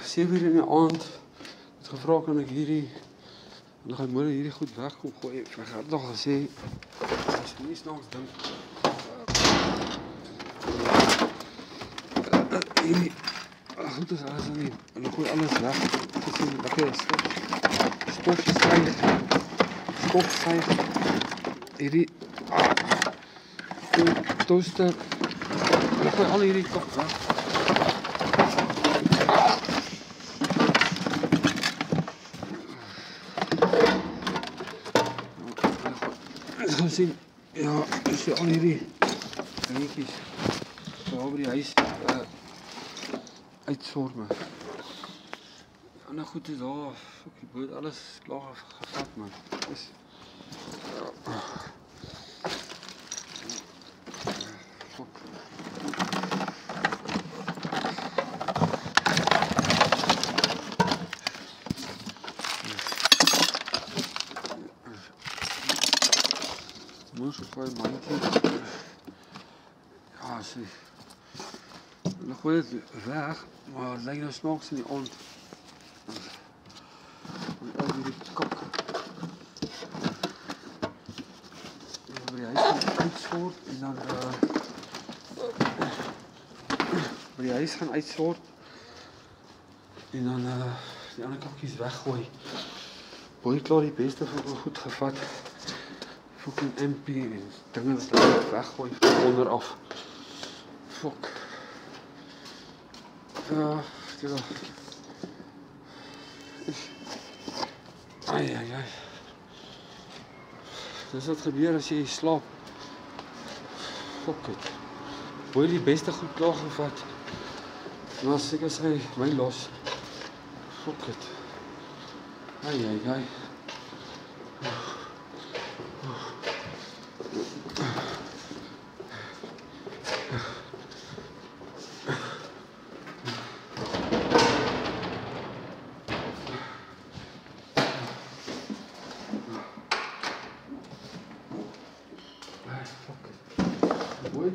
7 uur in die aand het gevra kan ek hierdie dan gaan môre hierdie goed wegkom gooi. Ek het nog gesê as jy nie snaaks dink hierdie goed is alles in die en dan gooi alles weg. Dit is lekker stofsuig hierdie toaster en dan gooi al hierdie kop weg. Gaan sien, ja, as jy al hierdie dingetjies daar by die huis uitsort, man. Die ander goed is daar, die boot, alles klaar gevat, man. Dis, ja. Fok. Moes op een mandje. Ja, zie. Dan gooi je het weg, maar het lijkt nou s'nachts in die aand. Dan uit die kak. Dan bij die huis gaan uitsoort en dan bij die huis gaan uitsoort en dan die andere kakjes weggooi. Boy, klaar die beste voor goed gevat. Fucking empty en dinge wat ek weggooi van onderaf. Fuck. Ja. Ai. Dis wat gebeur as jy slaap. Fuck it. Boy, die beste goed klaar gevat. Maar seker sy my los. Fuck it. Ai.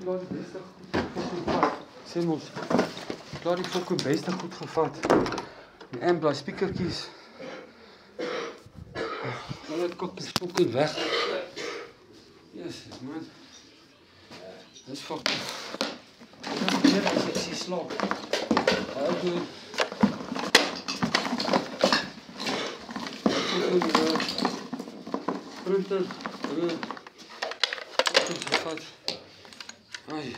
Klaar die beste goed gevat. Sê ons, klaar die fucking beste goed gevat. Die ambla speakertjies. Al het kokkies fucking weg. Jezus, man. Dis fucking. Ja, as jy slaap. Fucking printer. Fucking gevat. Ai.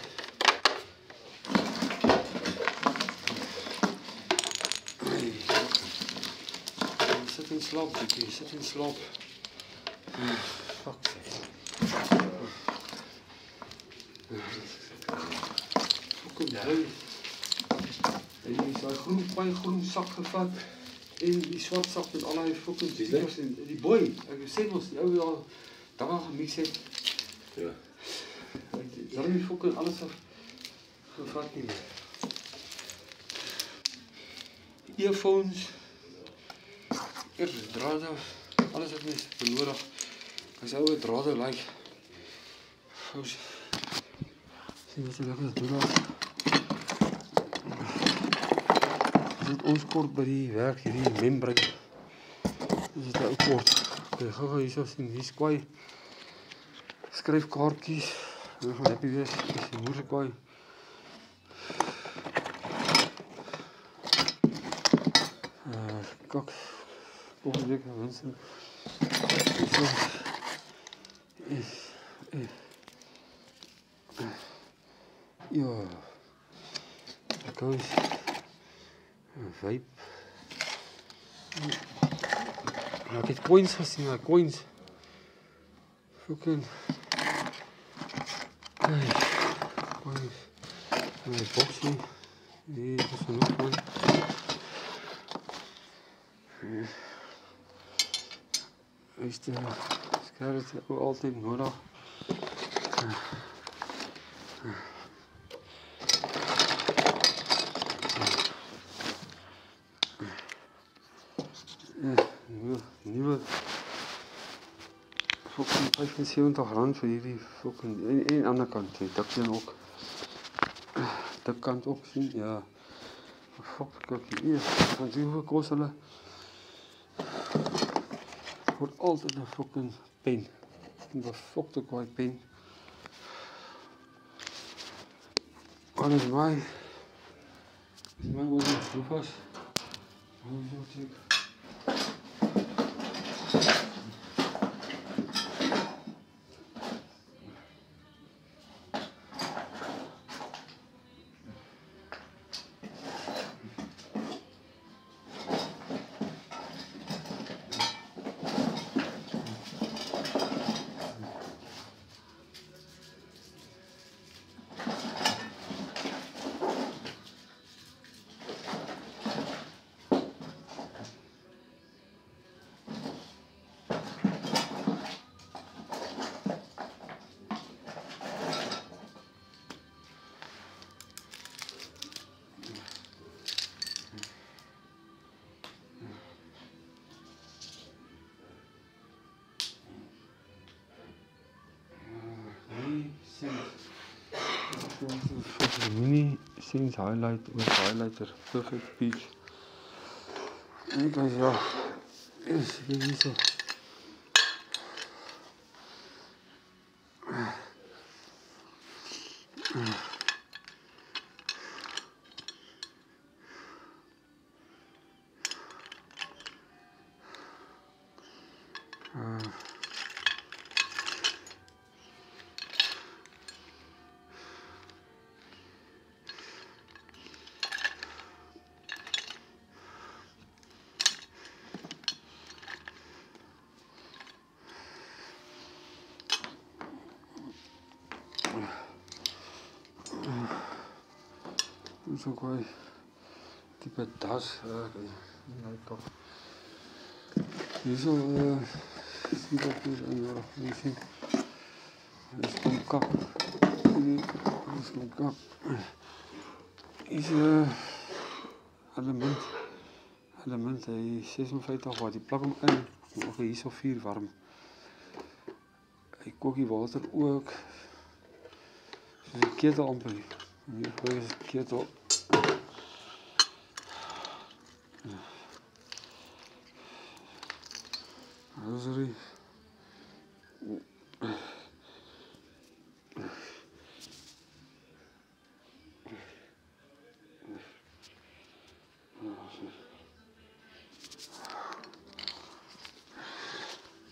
Sit in slaap, bietjie, sit in slaap. Fuck. Fucking boy. En die is daai groen sak gevat en die swart sak met al die fucking stickers en die boy, ek sê mos die ou daar gemix het. Ja. Dan heb je fucking alles gevat niet meer. Earphones. Eerst draden. Alles wat is benodig. Als oude draden lijkt. Zie wat je lekker doen. Dit ons kort bij die werk hier, die membrane. Is het ook kort. Oké, ga hier zo zien. Hier is kwaai. Skryfkaartjies. Dan gaan happy wees, dis die moerse kwaai. Kak, volgende week gaan wensen. Ja, ek hou is vape. Nou, ek het coins gesien, coins. Fucking. Een boxje. Nee, dat is genoeg man. Is de scherp altijd nodig. Nieuwe fucking 75 rand voor jullie fucking en aan de andere kant, dat kan ook. Dat kan ook zien, ja. Fok cookie eers. Want jy hoeveel kos hulle? Word altyd 'n fucking pen. 'n befokte kwaai pen. Alles my was het hoeveel? Hoeveel check? Mini Sense highlight with highlighter, perfect peach. En guys, ja, is hier zo. Dit is ook wel type das. Hier zo zie dat hier en hier zien. Dit is een kap. Dit is een kap. Is element hy 56 watt. Die plak hom in. Nog hier so 4 warm. Hy kook die water ook. So 'n ketel amper. Hier gooi is 'n ketel. Rosary.